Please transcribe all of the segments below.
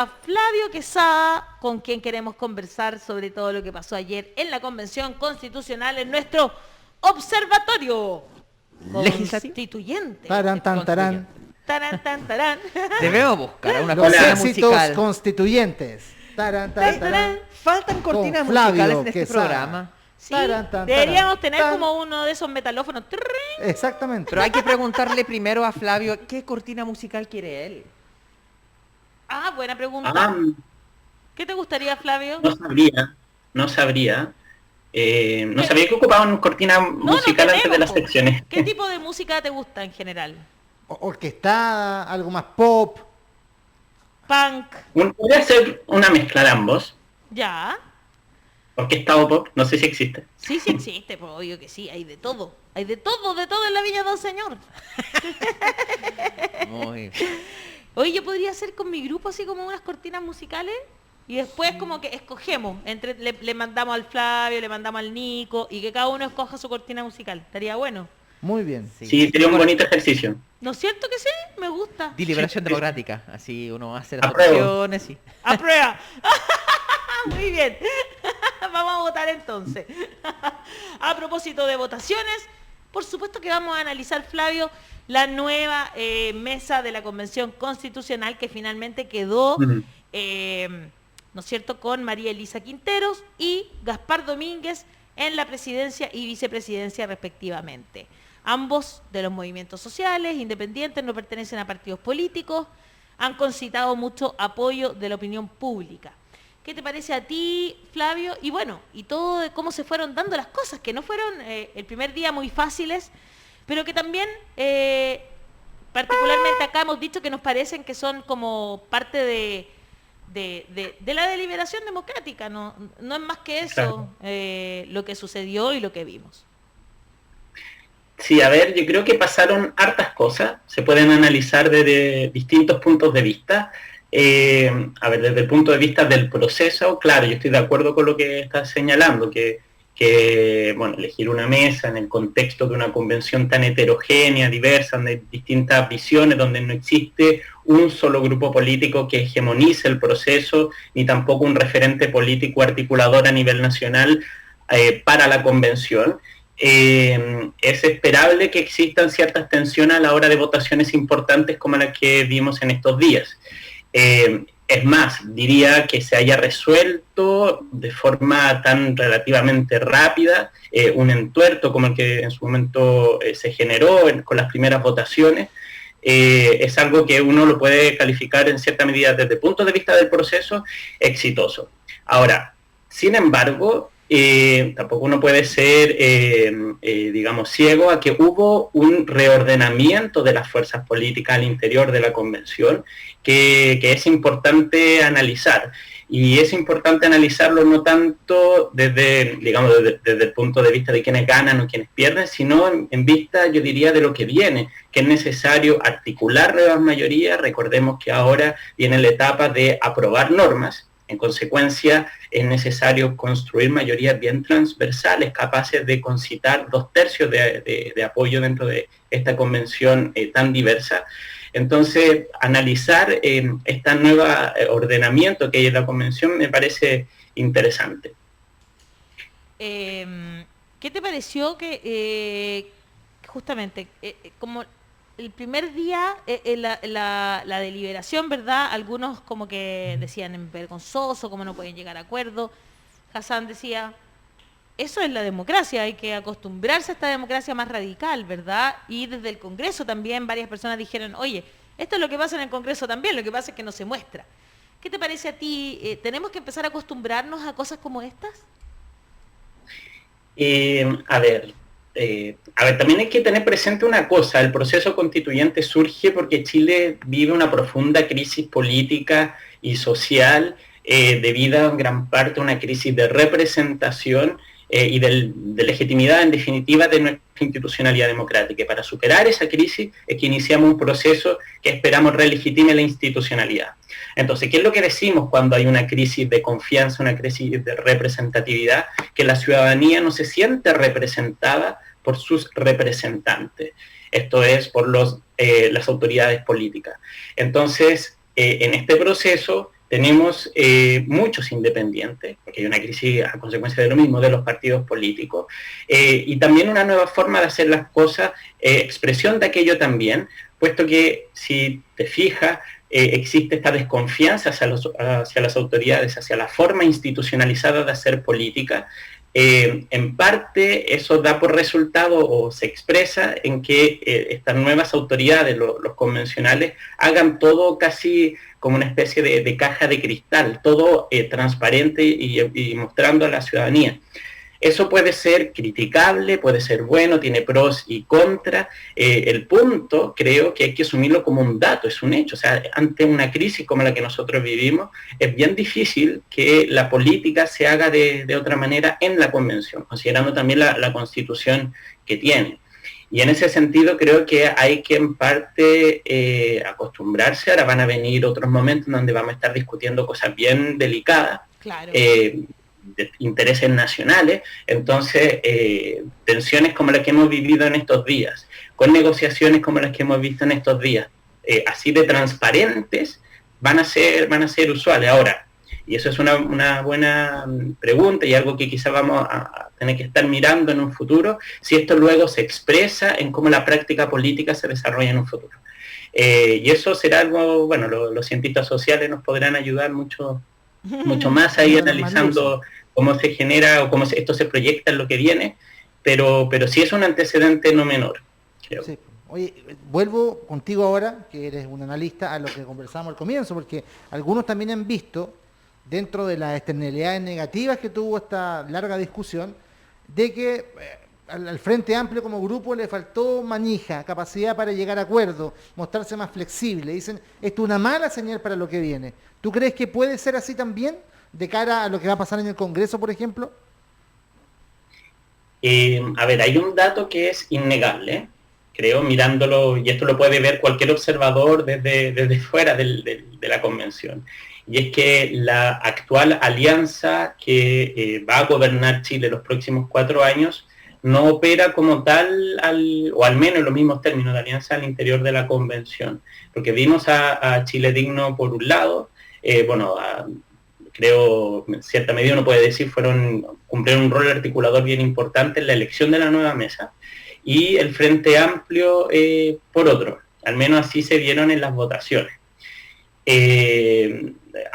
a Flavio Quesada, con quien queremos conversar sobre todo lo que pasó ayer en la Convención Constitucional en nuestro observatorio legislativo. constituyente. Tarán, tan, tarán. Tarán, tan, tarán. Debemos buscar a una Los cortina éxitos musical. constituyentes. Tarán, tan, tarán. Faltan cortinas Con Flavio musicales en este Quesada. programa. Sí, Tarán, tan, deberíamos tarán, tener tan. como uno de esos metalófonos. Trrrring. Exactamente. Pero hay que preguntarle primero a Flavio qué cortina musical quiere él. Ah, buena pregunta. Ah, ¿Qué te gustaría, Flavio? no sabría. No sabría que ocupaban cortina musical no antes de las po. secciones. ¿Qué tipo de música te gusta en general? Orquestada, algo más pop. Punk, Podría ser una mezcla de ambos. ya. Orquestado pop, no sé si existe. Sí, sí existe, pues obvio que sí, hay de todo. Hay de todo en la Viña del Señor. Muy Oye, yo podría hacer con mi grupo así como unas cortinas musicales y después como que escogemos, le mandamos al Flavio, le mandamos al Nico y que cada uno escoja su cortina musical. Estaría bueno. Muy bien. Sí, sería un bonito ejercicio. ¿No es cierto que sí? Me gusta. deliberación Sí. democrática. Así uno hace las Apruebo. votaciones y... ¡Aprueba! Muy bien. Vamos a votar entonces. A propósito de votaciones, por supuesto que vamos a analizar, Flavio, la nueva mesa de la Convención Constitucional que finalmente quedó, ¿no es cierto?, con María Elisa Quinteros y Gaspar Domínguez en la presidencia y vicepresidencia respectivamente. Ambos de los movimientos sociales, independientes, no pertenecen a partidos políticos, han concitado mucho apoyo de la opinión pública. ¿Qué te parece a ti, Flavio? Y bueno, y todo de cómo se fueron dando las cosas, que no fueron el primer día muy fáciles, pero que también, particularmente acá hemos dicho que nos parecen que son como parte de la deliberación democrática, no es más que eso lo que sucedió y lo que vimos. Sí, a ver, yo creo que pasaron hartas cosas, se pueden analizar desde distintos puntos de vista. A ver, desde el punto de vista del proceso, claro, yo estoy de acuerdo con lo que estás señalando, que bueno, elegir una mesa en el contexto de una convención tan heterogénea, diversa, donde hay distintas visiones, donde no existe un solo grupo político que hegemonice el proceso, ni tampoco un referente político articulador a nivel nacional para la convención. Es esperable que existan ciertas tensiones a la hora de votaciones importantes como las que vimos en estos días. Es más, diría que se haya resuelto de forma tan relativamente rápida un entuerto como el que en su momento se generó con las primeras votaciones. Es algo que uno lo puede calificar en cierta medida desde el punto de vista del proceso exitoso. Ahora, sin embargo, tampoco uno puede ser, digamos, ciego a que hubo un reordenamiento de las fuerzas políticas al interior de la convención que es importante analizar. Y es importante analizarlo no tanto desde el punto de vista de quienes ganan o quienes pierden, sino en vista, yo diría, de lo que viene, que es necesario articular nuevas mayorías. Recordemos que ahora viene la etapa de aprobar normas. En consecuencia, es necesario construir mayorías bien transversales, capaces de concitar 2/3 de apoyo dentro de esta convención tan diversa. Entonces, analizar este nuevo ordenamiento que hay en la convención me parece interesante. ¿Qué te pareció que justamente como el primer día la deliberación, ¿verdad? Algunos como que decían vergonzoso, como no pueden llegar a acuerdo. Hassan decía, eso es la democracia, hay que acostumbrarse a esta democracia más radical, ¿verdad? Y desde el Congreso también varias personas dijeron, oye, esto es lo que pasa en el Congreso también, lo que pasa es que no se muestra. ¿Qué te parece a ti? ¿Tenemos que empezar a acostumbrarnos a cosas como estas? A ver, también hay que tener presente una cosa, el proceso constituyente surge porque Chile vive una profunda crisis política y social debido en gran parte a una crisis de representación y de legitimidad, en definitiva, de nuestra institucionalidad democrática. Y para superar esa crisis es que iniciamos un proceso que esperamos relegitime la institucionalidad. Entonces, ¿qué es lo que decimos cuando hay una crisis de confianza, una crisis de representatividad? Que la ciudadanía no se siente representada por sus representantes. Esto es, por las autoridades políticas. Entonces, en este proceso, tenemos muchos independientes, porque hay una crisis a consecuencia de lo mismo de los partidos políticos, y también una nueva forma de hacer las cosas, expresión de aquello también, puesto que si te fijas, existe esta desconfianza hacia las autoridades, hacia la forma institucionalizada de hacer política. En parte eso da por resultado o se expresa en que estas nuevas autoridades, los convencionales, hagan todo casi como una especie de caja de cristal, todo transparente y mostrando a la ciudadanía. Eso puede ser criticable, puede ser bueno, tiene pros y contras. El punto, creo que hay que asumirlo como un dato, es un hecho. O sea, ante una crisis como la que nosotros vivimos, es bien difícil que la política se haga de otra manera en la convención, considerando también la constitución que tiene. Y en ese sentido creo que hay que en parte acostumbrarse. Ahora van a venir otros momentos donde vamos a estar discutiendo cosas bien delicadas. Claro. De intereses nacionales, entonces tensiones como las que hemos vivido en estos días, con negociaciones como las que hemos visto en estos días, así de transparentes, van a ser usuales. Ahora, y eso es una buena pregunta y algo que quizás vamos a tener que estar mirando en un futuro, si esto luego se expresa en cómo la práctica política se desarrolla en un futuro. Y eso será algo, bueno, los cientistas sociales nos podrán ayudar mucho más ahí analizando cómo se genera o cómo esto se proyecta en lo que viene, pero sí es un antecedente no menor, creo. Sí. Oye, vuelvo contigo ahora, que eres un analista, a lo que conversamos al comienzo, porque algunos también han visto, dentro de las externalidades negativas que tuvo esta larga discusión, de que al Frente Amplio como grupo le faltó manija, capacidad para llegar a acuerdos, mostrarse más flexible. Dicen, esto es una mala señal para lo que viene. ¿Tú crees que puede ser así también, de cara a lo que va a pasar en el Congreso, por ejemplo? A ver, hay un dato que es innegable, creo, mirándolo, y esto lo puede ver cualquier observador desde fuera de la convención, y es que la actual alianza que va a gobernar Chile los próximos 4 años no opera como tal, o al menos en los mismos términos de alianza al interior de la convención, porque vimos a Chile Digno por un lado, creo en cierta medida uno puede decir cumplieron un rol articulador bien importante en la elección de la nueva mesa, y el Frente Amplio por otro, al menos así se vieron en las votaciones.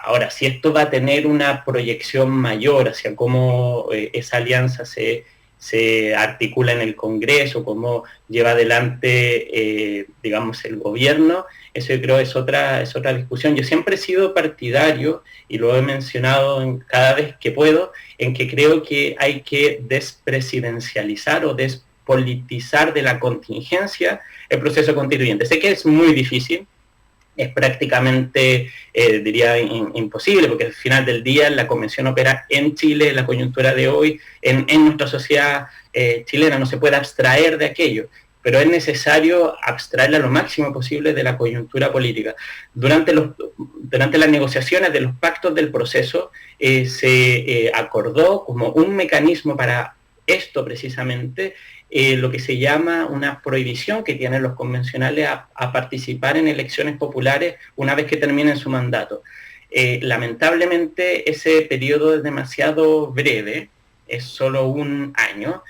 Ahora, si esto va a tener una proyección mayor hacia cómo esa alianza se articula en el Congreso, cómo lleva adelante, el gobierno, eso yo creo es otra discusión. Yo siempre he sido partidario, y lo he mencionado cada vez que puedo, en que creo que hay que despresidencializar o despolitizar de la contingencia el proceso constituyente. Sé que es muy difícil, es prácticamente, diría, imposible, porque al final del día la convención opera en Chile, en la coyuntura de hoy, en nuestra sociedad chilena, no se puede abstraer de aquello, pero es necesario abstraerla lo máximo posible de la coyuntura política. Durante las negociaciones de los pactos del proceso, se acordó como un mecanismo para esto precisamente, lo que se llama una prohibición que tienen los convencionales a participar en elecciones populares una vez que terminen su mandato. Lamentablemente ese periodo es demasiado breve, es solo un año.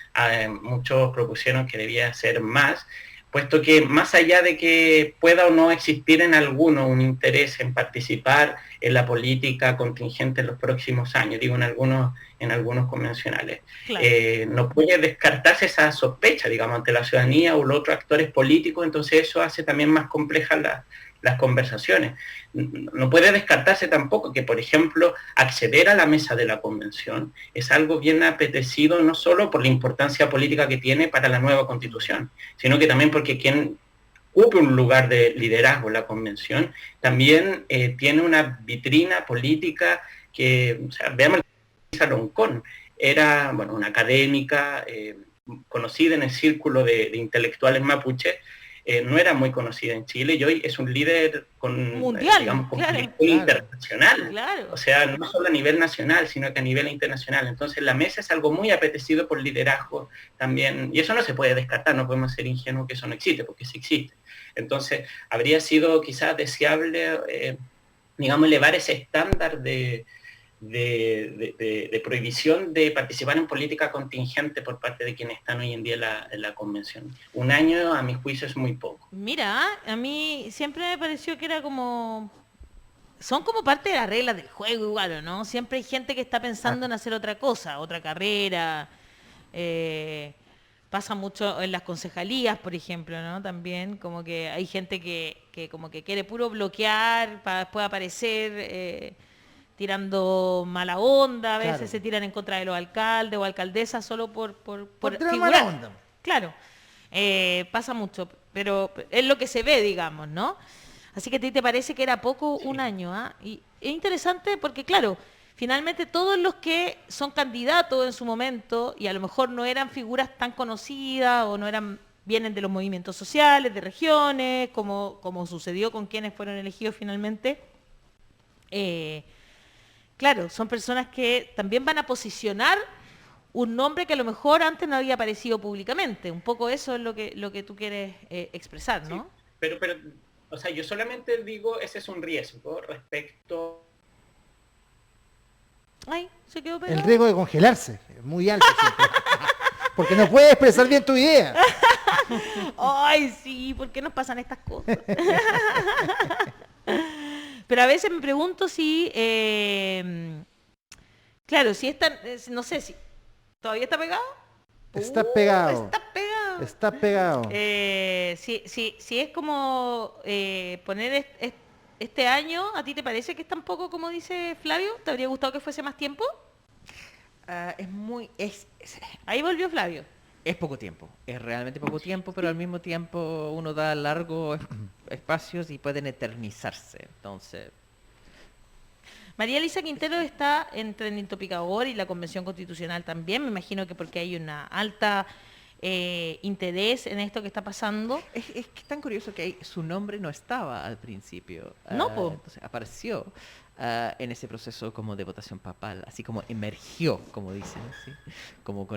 Muchos propusieron que debía ser más, puesto que más allá de que pueda o no existir en alguno un interés en participar en la política contingente en los próximos años, digo en algunos convencionales, claro, no puede descartarse esa sospecha, digamos, ante la ciudadanía o los otros actores políticos, entonces eso hace también más complejas las conversaciones. No puede descartarse tampoco que, por ejemplo, acceder a la mesa de la convención es algo bien apetecido, no solo por la importancia política que tiene para la nueva constitución, sino que también porque quien ocupe un lugar de liderazgo en la convención también tiene una vitrina política que, veamos Elisa Loncón, era una académica conocida en el círculo de intelectuales mapuche, no era muy conocida en Chile y hoy es un líder mundial, con internacional, claro. O sea, no solo a nivel nacional, sino que a nivel internacional. Entonces la mesa es algo muy apetecido por liderazgo también, y eso no se puede descartar, no podemos ser ingenuos que eso no existe, porque sí existe. Entonces habría sido quizás deseable digamos, elevar ese estándar de prohibición de participar en política contingente por parte de quienes están hoy en día en la convención. Un año, a mi juicio, es muy poco. Mira, a mí siempre me pareció que era como... Son como parte de las reglas del juego igual, ¿o no? Siempre hay gente que está pensando en hacer otra cosa, otra carrera. Pasa mucho en las concejalías, por ejemplo, ¿no? También como que hay gente que como que quiere puro bloquear para después aparecer tirando mala onda, a veces Claro. se tiran en contra de los alcaldes o alcaldesas solo por tirar figurar. mala onda. Claro, pasa mucho, pero es lo que se ve, digamos, ¿no? Así que a ti te parece que era poco un año, ¿ah? Y es interesante porque, claro, finalmente todos los que son candidatos en su momento y a lo mejor no eran figuras tan conocidas o no eran, vienen de los movimientos sociales, de regiones, como sucedió con quienes fueron elegidos finalmente, claro, son personas que también van a posicionar un nombre que a lo mejor antes no había aparecido públicamente. Un poco eso es lo que tú quieres expresar, ¿no? Sí, pero, o sea, yo solamente digo, ese es un riesgo respecto... Ay, se quedó El pegado. riesgo de congelarse es muy alto siempre. Porque no puedes expresar bien tu idea. Ay, sí, ¿por qué nos pasan estas cosas? Pero a veces me pregunto si, claro, si es tan, no sé si, ¿todavía está pegado? Está pegado. Está pegado. Está pegado. Si es como poner este año, ¿a ti te parece que es tan poco como dice Flavio? ¿Te habría gustado que fuese más tiempo? Es muy... Ahí volvió Flavio. Es poco tiempo, es realmente poco tiempo, pero al mismo tiempo uno da largos espacios y pueden eternizarse. Entonces, María Elisa Quintero está en Trending Topic ahora y la Convención Constitucional también. Me imagino que porque hay una alta interés en esto que está pasando. es que es tan curioso que su nombre no estaba al principio. No, po. Entonces apareció en ese proceso como de votación papal, así como emergió, como dicen, ¿sí? Como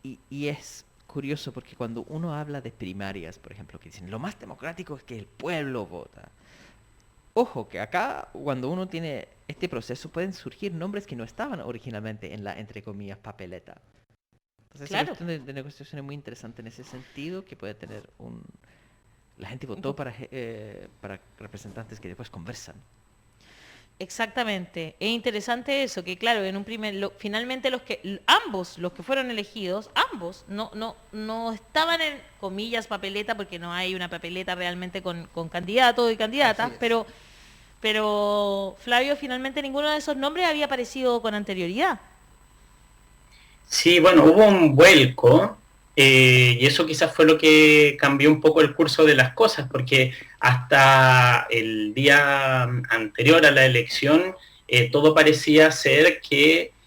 y es curioso porque cuando uno habla de primarias, por ejemplo, que dicen lo más democrático es que el pueblo vota. Ojo, que acá cuando uno tiene este proceso pueden surgir nombres que no estaban originalmente en la, entre comillas, papeleta. Entonces Claro. esa cuestión de negociación es muy interesante en ese sentido, que puede tener la gente votó para representantes que después conversan. Exactamente. Es interesante eso, que claro, en un finalmente ambos, los que fueron elegidos, ambos, no estaban en comillas papeleta, porque no hay una papeleta realmente con candidatos y candidatas, Así es. pero Flavio, finalmente ninguno de esos nombres había aparecido con anterioridad. Sí, bueno, hubo un vuelco y eso quizás fue lo que cambió un poco el curso de las cosas, porque hasta el día anterior a la elección todo parecía ser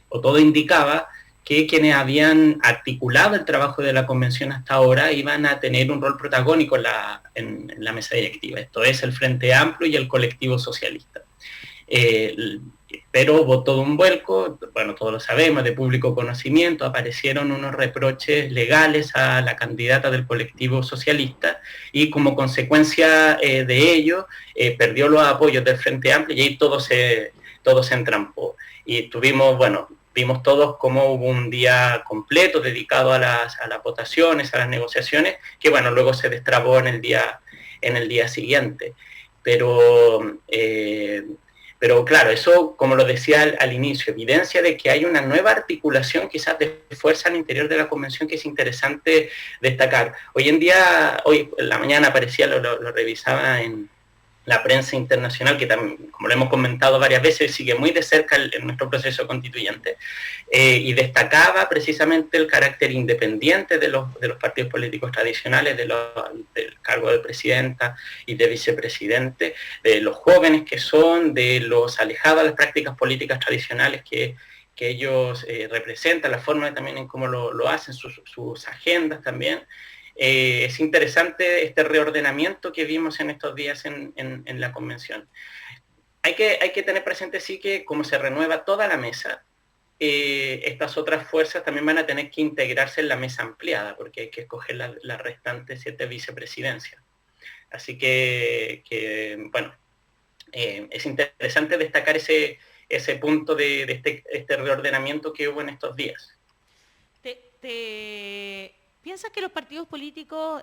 o todo indicaba que quienes habían articulado el trabajo de la convención hasta ahora iban a tener un rol protagónico en la mesa directiva. Esto es el Frente Amplio y el Colectivo Socialista. Pero hubo todo un vuelco, bueno, todos lo sabemos, de público conocimiento, aparecieron unos reproches legales a la candidata del colectivo socialista y como consecuencia de ello perdió los apoyos del Frente Amplio y ahí todo se entrampó. Y vimos todos cómo hubo un día completo dedicado a las votaciones, a las negociaciones, que bueno, luego se destrabó en el día siguiente. Pero claro, eso, como lo decía al inicio, evidencia de que hay una nueva articulación quizás de fuerza al interior de la convención que es interesante destacar. Hoy en la mañana aparecía, lo revisaba en la prensa internacional, que también, como lo hemos comentado varias veces, sigue muy de cerca en nuestro proceso constituyente, y destacaba precisamente el carácter independiente de los partidos políticos tradicionales, del cargo de presidenta y de vicepresidente, de los jóvenes que son, de los alejados a las prácticas políticas tradicionales que ellos representan, la forma también en cómo lo hacen, sus agendas también. Es interesante este reordenamiento que vimos en estos días en la convención. Hay que tener presente sí que como se renueva toda la mesa, estas otras fuerzas también van a tener que integrarse en la mesa ampliada, porque hay que escoger las restantes 7 vicepresidencias. Así que bueno, Es interesante destacar ese punto de este reordenamiento que hubo en estos días. ¿Piensas que los partidos políticos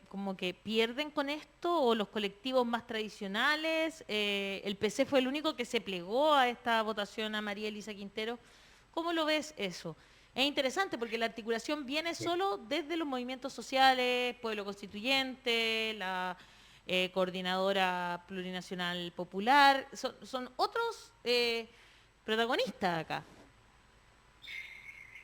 como que pierden con esto o los colectivos más tradicionales? El PC fue el único que se plegó a esta votación a María Elisa Quintero. ¿Cómo lo ves eso? Es interesante porque la articulación viene solo desde los movimientos sociales, Pueblo Constituyente, la Coordinadora Plurinacional Popular, son otros protagonistas acá.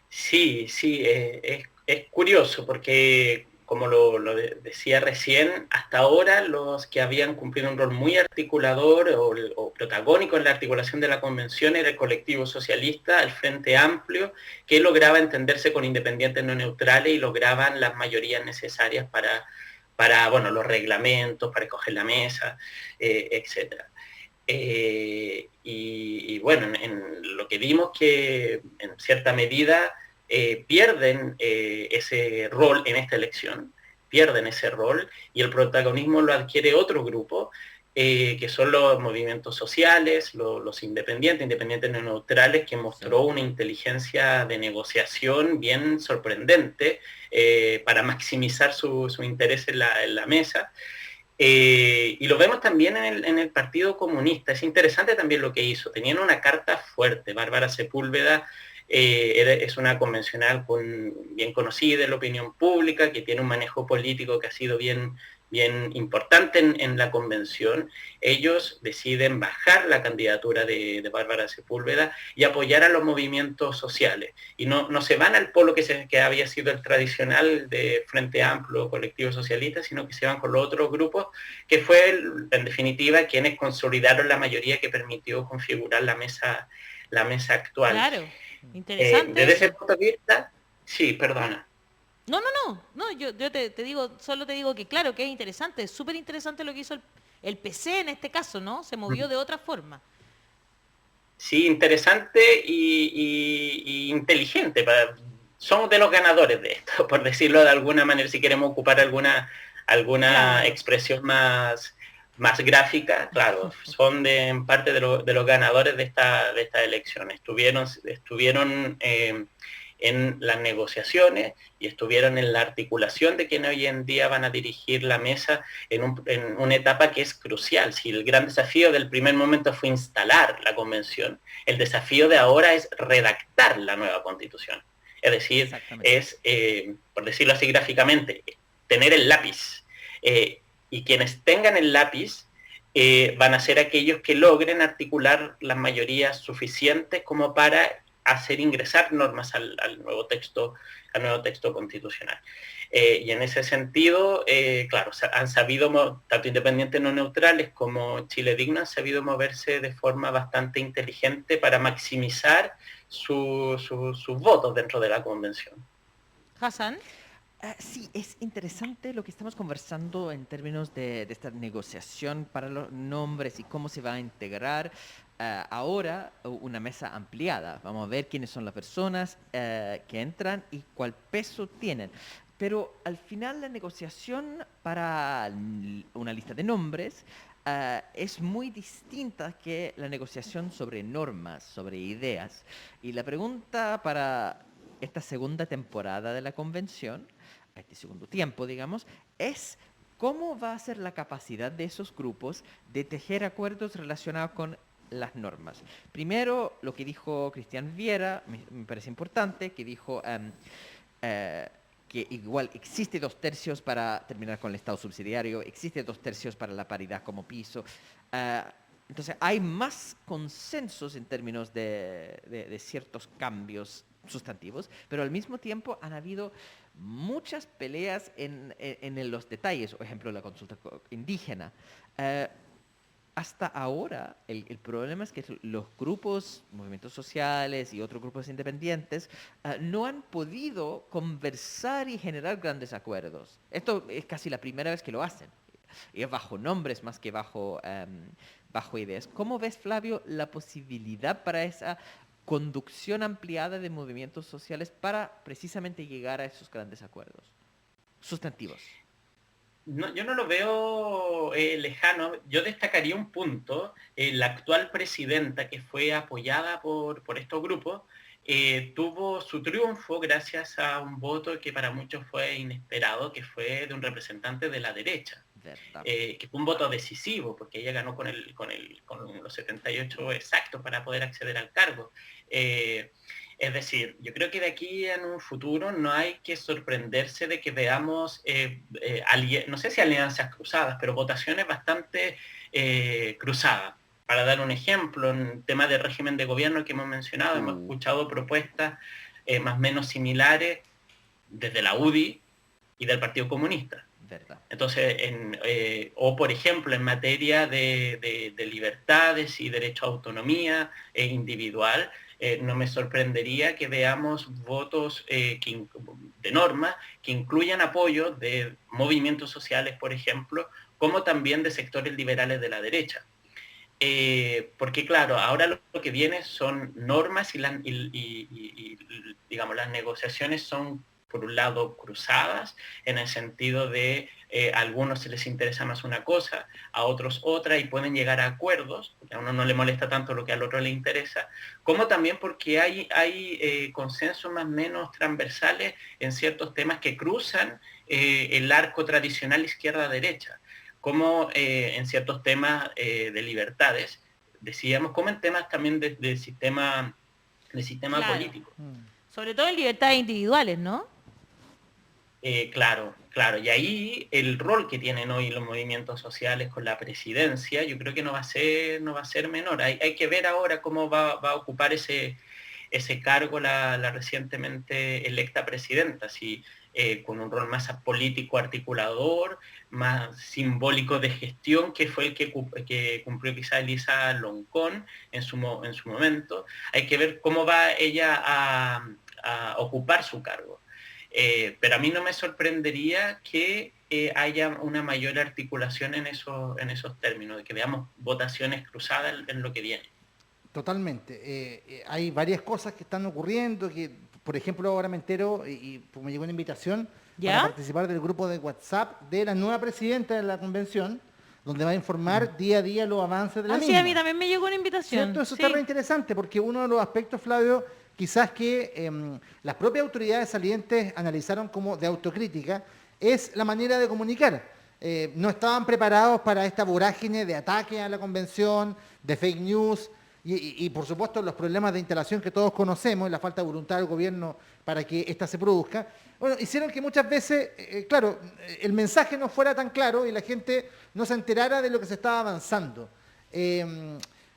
Sí, sí, es curioso porque, como lo decía recién, hasta ahora los que habían cumplido un rol muy articulador o protagónico en la articulación de la convención era el colectivo socialista, el Frente Amplio, que lograba entenderse con independientes no neutrales y lograban las mayorías necesarias para bueno, los reglamentos, para escoger la mesa, etcétera. Y bueno, en lo que vimos que en cierta medida pierden ese rol en esta elección, pierden ese rol y el protagonismo lo adquiere otro grupo, que son los movimientos sociales, los independientes no neutrales, que mostró una inteligencia de negociación bien sorprendente para maximizar su interés en la mesa. Y lo vemos también en el Partido Comunista. Es interesante también lo que hizo. Tenían una carta fuerte. Bárbara Sepúlveda es una convencional bien conocida en la opinión pública, que tiene un manejo político que ha sido bien importante en la convención. Ellos deciden bajar la candidatura de Bárbara Sepúlveda y apoyar a los movimientos sociales. Y no se van al polo que había sido el tradicional de Frente Amplio, Colectivo Socialista, sino que se van con los otros grupos, que fue, en definitiva, quienes consolidaron la mayoría que permitió configurar la mesa actual. Claro, interesante. Desde ese punto de vista, sí, perdona. No, yo te digo, solo te digo que claro, que es interesante, es súper interesante lo que hizo el PC en este caso, ¿no? Se movió de otra forma. Sí, interesante y inteligente. Somos de los ganadores de esto, por decirlo de alguna manera, si queremos ocupar alguna Claro. expresión más gráfica, claro, son en parte de los ganadores de esta elección. Estuvieron en las negociaciones y estuvieron en la articulación de quienes hoy en día van a dirigir la mesa en una etapa que es crucial. Si el gran desafío del primer momento fue instalar la convención, el desafío de ahora es redactar la nueva constitución. Es decir, es, por decirlo así gráficamente, tener el lápiz. Y quienes tengan el lápiz van a ser aquellos que logren articular las mayorías suficientes como para hacer ingresar normas al nuevo texto constitucional. Y en ese sentido, claro, han sabido, tanto independientes no neutrales como Chile Digno, han sabido moverse de forma bastante inteligente para maximizar sus votos dentro de la convención. Hassan. Sí, es interesante lo que estamos conversando en términos de esta negociación para los nombres y cómo se va a integrar ahora una mesa ampliada. Vamos a ver quiénes son las personas que entran y cuál peso tienen. Pero al final la negociación para una lista de nombres es muy distinta que la negociación sobre normas, sobre ideas. Y la pregunta para esta segunda temporada de la convención, este segundo tiempo, digamos, es cómo va a ser la capacidad de esos grupos de tejer acuerdos relacionados con las normas. Primero, lo que dijo Cristian Viera, me parece importante, que dijo que igual existe 2/3 para terminar con el Estado subsidiario, existe 2/3 para la paridad como piso. Entonces, hay más consensos en términos de ciertos cambios sustantivos, pero al mismo tiempo han habido muchas peleas en los detalles, por ejemplo, la consulta indígena. Hasta ahora, el problema es que los grupos, movimientos sociales y otros grupos independientes no han podido conversar y generar grandes acuerdos. Esto es casi la primera vez que lo hacen. Y es bajo nombres más que bajo ideas. ¿Cómo ves, Flavio, la posibilidad para esa conducción ampliada de movimientos sociales para precisamente llegar a esos grandes acuerdos sustantivos? yo no lo veo lejano. Yo destacaría un punto. La actual presidenta, que fue apoyada por estos grupos, tuvo su triunfo gracias a un voto que para muchos fue inesperado, que fue de un representante de la derecha. ¿Verdad? Que fue un voto decisivo, porque ella ganó con los 78 exactos para poder acceder al cargo. Es decir, yo creo que de aquí en un futuro no hay que sorprenderse de que veamos, no sé si alianzas cruzadas, pero votaciones bastante cruzadas. Para dar un ejemplo, en tema de régimen de gobierno que hemos mencionado, hemos escuchado propuestas más o menos similares desde la UDI y del Partido Comunista. ¿Verdad? Entonces, o por ejemplo, en materia de libertades y derecho a autonomía individual, no me sorprendería que veamos votos de norma que incluyan apoyo de movimientos sociales, por ejemplo, como también de sectores liberales de la derecha. Porque claro, ahora lo que viene son normas y digamos, las negociaciones son, por un lado, cruzadas, en el sentido de a algunos se les interesa más una cosa, a otros otra, y pueden llegar a acuerdos, porque a uno no le molesta tanto lo que al otro le interesa, como también porque hay consensos más o menos transversales en ciertos temas que cruzan el arco tradicional izquierda-derecha, como en ciertos temas de libertades, decíamos, como en temas también de sistema Claro. político. Sobre todo en libertades individuales, ¿no? Claro, y ahí el rol que tienen hoy los movimientos sociales con la presidencia, yo creo que no va a ser menor. Hay que ver ahora cómo va a ocupar ese cargo la recientemente electa presidenta, si con un rol más político articulador, más simbólico de gestión, que fue el que cumplió quizá Elisa Loncón en su momento. Hay que ver cómo va ella a ocupar su cargo. Pero a mí no me sorprendería que haya una mayor articulación en esos términos, de que veamos votaciones cruzadas en lo que viene. Totalmente. Hay varias cosas que están ocurriendo, que por ejemplo ahora me entero y me llegó una invitación ¿Ya? para participar del grupo de WhatsApp de la nueva presidenta de la convención, donde va a informar día a día los avances de la Sí, misma. a mí también me llegó una invitación. ¿Cierto? Eso Sí. está re interesante porque uno de los aspectos, Flavio, quizás que las propias autoridades salientes analizaron como de autocrítica, es la manera de comunicar. No estaban preparados para esta vorágine de ataque a la convención, de fake news y por supuesto los problemas de instalación que todos conocemos y la falta de voluntad del gobierno para que ésta se produzca. Bueno, hicieron que muchas veces, claro, el mensaje no fuera tan claro y la gente no se enterara de lo que se estaba avanzando.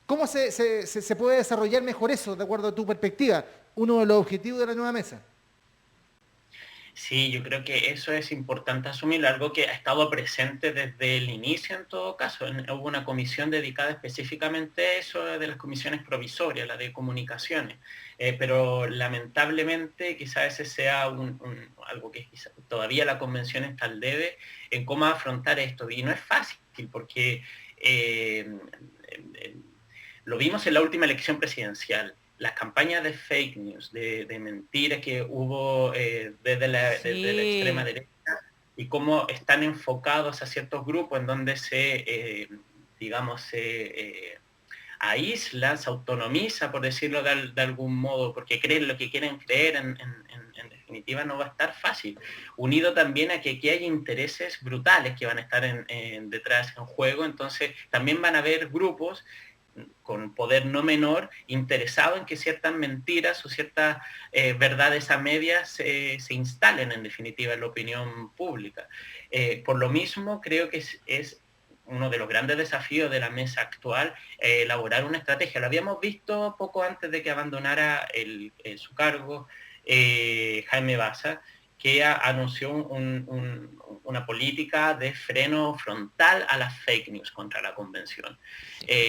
¿Cómo se puede desarrollar mejor eso, de acuerdo a tu perspectiva? Uno de los objetivos de la nueva mesa. Sí, yo creo que eso es importante asumir, algo que ha estado presente desde el inicio en todo caso. Hubo una comisión dedicada específicamente a eso, de las comisiones provisorias, la de comunicaciones, pero lamentablemente quizás ese sea algo que todavía la convención está al debe en cómo afrontar esto. Y no es fácil porque lo vimos en la última elección presidencial. Las campañas de fake news, de mentiras que hubo desde la extrema derecha y cómo están enfocados a ciertos grupos en donde se aísla, se autonomiza, por decirlo de algún modo, porque creen lo que quieren creer, en definitiva no va a estar fácil. Unido también a que aquí hay intereses brutales que van a estar detrás en juego, entonces también van a haber grupos con poder no menor, interesado en que ciertas mentiras o ciertas verdades a medias se instalen en definitiva en la opinión pública. Por lo mismo, creo que es uno de los grandes desafíos de la mesa actual, elaborar una estrategia. Lo habíamos visto poco antes de que abandonara su cargo Jaime Baza, que anunció una política de freno frontal a las fake news contra la convención.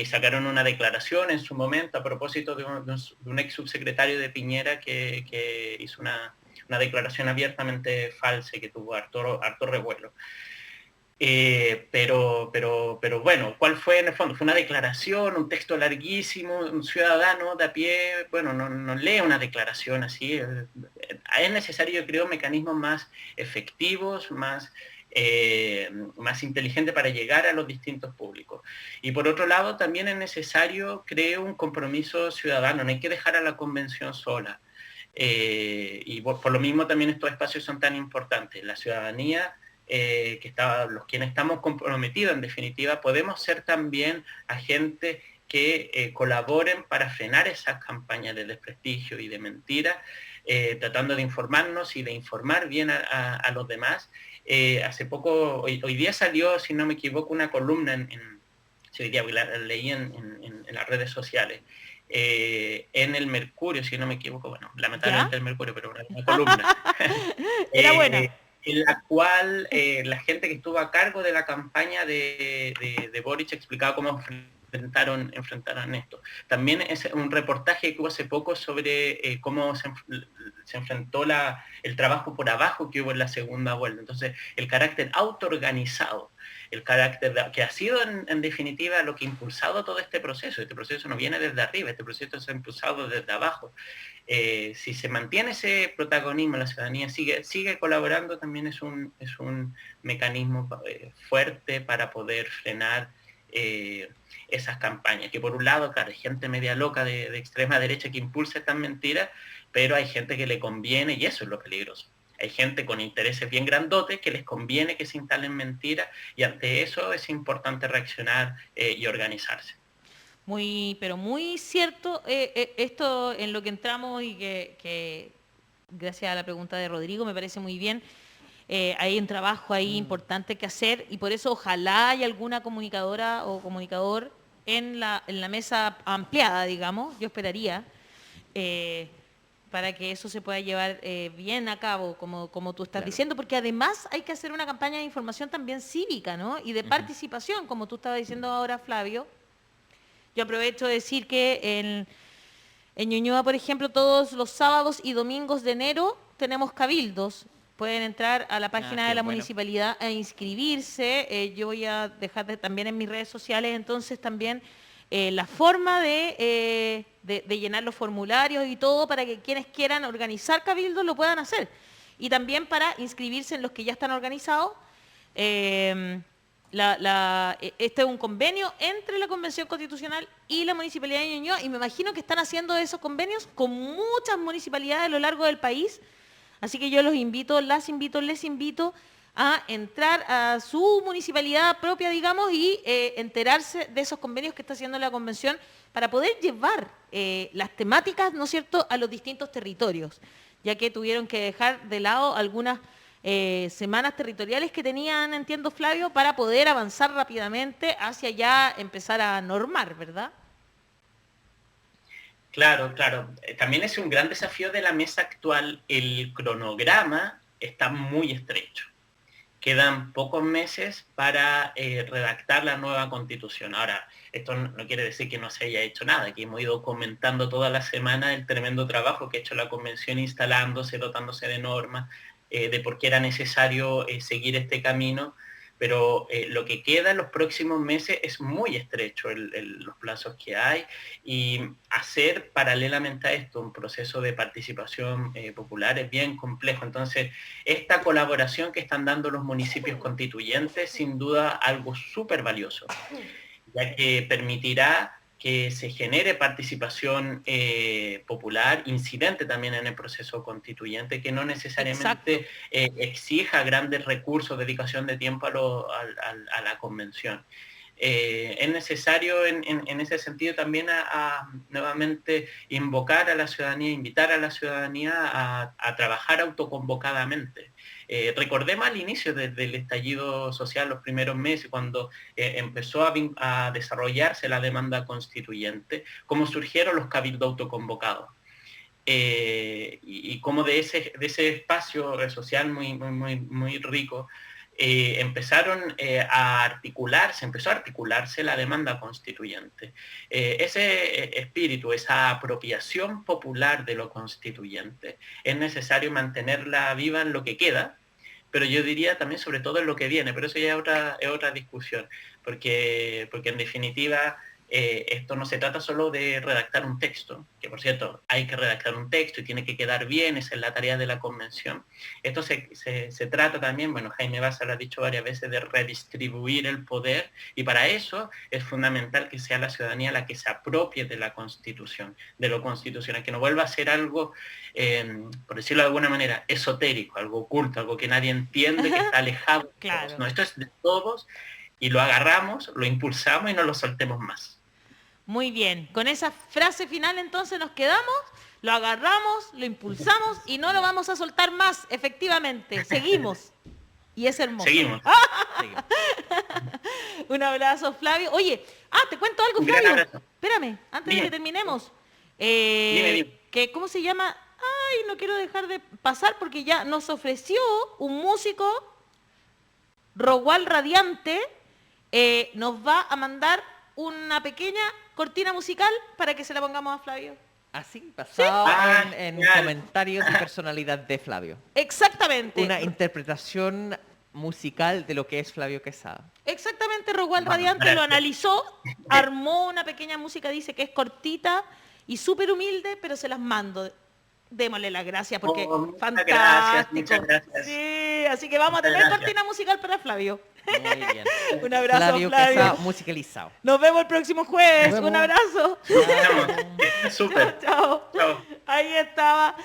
Sacaron una declaración en su momento a propósito de un ex subsecretario de Piñera que hizo una declaración abiertamente falsa y que tuvo harto revuelo. Pero bueno, ¿cuál fue en el fondo? Fue una declaración, un texto larguísimo, un ciudadano de a pie, bueno, no lee una declaración así. Es necesario, yo creo, mecanismos más efectivos, más más inteligente para llegar a los distintos públicos. Y por otro lado, también es necesario, creo, un compromiso ciudadano, no hay que dejar a la convención sola. Y por lo mismo también estos espacios son tan importantes. La ciudadanía, los quienes estamos comprometidos, en definitiva, podemos ser también agentes que colaboren para frenar esas campañas de desprestigio y de mentira, tratando de informarnos y de informar bien a los demás. Hace poco, hoy día salió, si no me equivoco, una columna hoy día la leí en las redes sociales, en el Mercurio, si no me equivoco, bueno, lamentablemente ¿Ya? el Mercurio, pero una columna. Era buena. En la cual la gente que estuvo a cargo de la campaña de Boric explicaba cómo enfrentaron esto. También es un reportaje que hubo hace poco sobre cómo se enfrentó el trabajo por abajo que hubo en la segunda vuelta. Entonces, el carácter autoorganizado, el carácter que ha sido en definitiva lo que ha impulsado todo este proceso. Este proceso no viene desde arriba, este proceso se ha impulsado desde abajo. Si se mantiene ese protagonismo, la ciudadanía sigue colaborando, también es un mecanismo fuerte para poder frenar esas campañas. Que por un lado, claro, hay gente media loca de extrema derecha que impulsa estas mentiras, pero hay gente que le conviene, y eso es lo peligroso. Hay gente con intereses bien grandotes que les conviene que se instalen mentiras, y ante eso es importante reaccionar y organizarse. Pero muy cierto esto en lo que entramos y que gracias a la pregunta de Rodrigo me parece muy bien. Hay un trabajo ahí importante que hacer y por eso ojalá haya alguna comunicadora o comunicador en la mesa ampliada, digamos, yo esperaría, para que eso se pueda llevar bien a cabo, como tú estás diciendo, porque además hay que hacer una campaña de información también cívica, ¿no? Y de participación, como tú estabas diciendo ahora, Flavio. Yo aprovecho de decir que en Ñuñoa, por ejemplo, todos los sábados y domingos de enero tenemos cabildos. Pueden entrar a la página de la municipalidad a inscribirse. Yo voy a dejar también en mis redes sociales entonces también la forma de llenar los formularios y todo para que quienes quieran organizar cabildos lo puedan hacer. Y también para inscribirse en los que ya están organizados. Este es un convenio entre la Convención Constitucional y la Municipalidad de Ñuñoa y me imagino que están haciendo esos convenios con muchas municipalidades a lo largo del país. Así que yo les invito a entrar a su municipalidad propia, digamos, y enterarse de esos convenios que está haciendo la Convención para poder llevar las temáticas, ¿no es cierto?, a los distintos territorios, ya que tuvieron que dejar de lado algunas semanas territoriales que tenían, entiendo, Flavio, para poder avanzar rápidamente hacia ya empezar a normar, ¿verdad? Claro. También es un gran desafío de la mesa actual. El cronograma está muy estrecho. Quedan pocos meses para redactar la nueva constitución. Ahora, esto no quiere decir que no se haya hecho nada, que hemos ido comentando toda la semana el tremendo trabajo que ha hecho la convención instalándose, dotándose de normas, de por qué era necesario seguir este camino, pero lo que queda en los próximos meses es muy estrecho los plazos que hay, y hacer paralelamente a esto un proceso de participación popular es bien complejo. Entonces, esta colaboración que están dando los municipios constituyentes, sin duda algo súper valioso, ya que permitirá que se genere participación popular, incidente también en el proceso constituyente, que no necesariamente exija grandes recursos, dedicación de tiempo a la convención. Es necesario en ese sentido también nuevamente invocar a la ciudadanía, invitar a la ciudadanía a trabajar autoconvocadamente. Recordemos al inicio del estallido social, los primeros meses, cuando empezó a desarrollarse la demanda constituyente, cómo surgieron los cabildos autoconvocados. Y cómo de ese espacio social muy rico, empezó a articularse la demanda constituyente. Ese espíritu, esa apropiación popular de lo constituyente, es necesario mantenerla viva en lo que queda, pero yo diría también sobre todo en lo que viene, pero eso ya es otra discusión, porque en definitiva esto no se trata solo de redactar un texto, que por cierto, hay que redactar un texto y tiene que quedar bien, esa es la tarea de la convención. Esto se trata también, bueno, Jaime Baza lo ha dicho varias veces, de redistribuir el poder, y para eso es fundamental que sea la ciudadanía la que se apropie de la Constitución, de lo constitucional, que no vuelva a ser algo, por decirlo de alguna manera, esotérico, algo oculto, algo que nadie entiende, que está alejado de Claro. todos. No, esto es de todos, y lo agarramos, lo impulsamos y no lo soltemos más. Muy bien, con esa frase final entonces nos quedamos, lo agarramos, lo impulsamos y no lo vamos a soltar más, efectivamente, seguimos. Y es hermoso. Seguimos. Seguimos. Un abrazo, Flavio. Oye, te cuento algo, Un gran Flavio. abrazo. Espérame, antes de Dime. que terminemos. Dime. Que, ¿cómo se llama? Ay, no quiero dejar de pasar porque ya nos ofreció un músico, Rogual Radiante, nos va a mandar una pequeña cortina musical para que se la pongamos a Flavio. Así, basado Ah, en genial. comentarios y personalidad de Flavio. Exactamente. Una interpretación musical de lo que es Flavio Quesada. Exactamente, Rogual Bueno, Radiante lo gracias. analizó, armó una pequeña música, dice que es cortita y súper humilde, pero se las mando. Démosle las gracias porque Muchas fantástico. gracias, muchas gracias. Sí, así que vamos a Muchas tener gracias. cortina musical para Flavio. Muy bien. Un abrazo, Flavio Flavio. Quesada musicalizado. Nos vemos el próximo jueves. Nos vemos. Un abrazo. Estamos. Súper. Chao. Chao. Ahí estaba.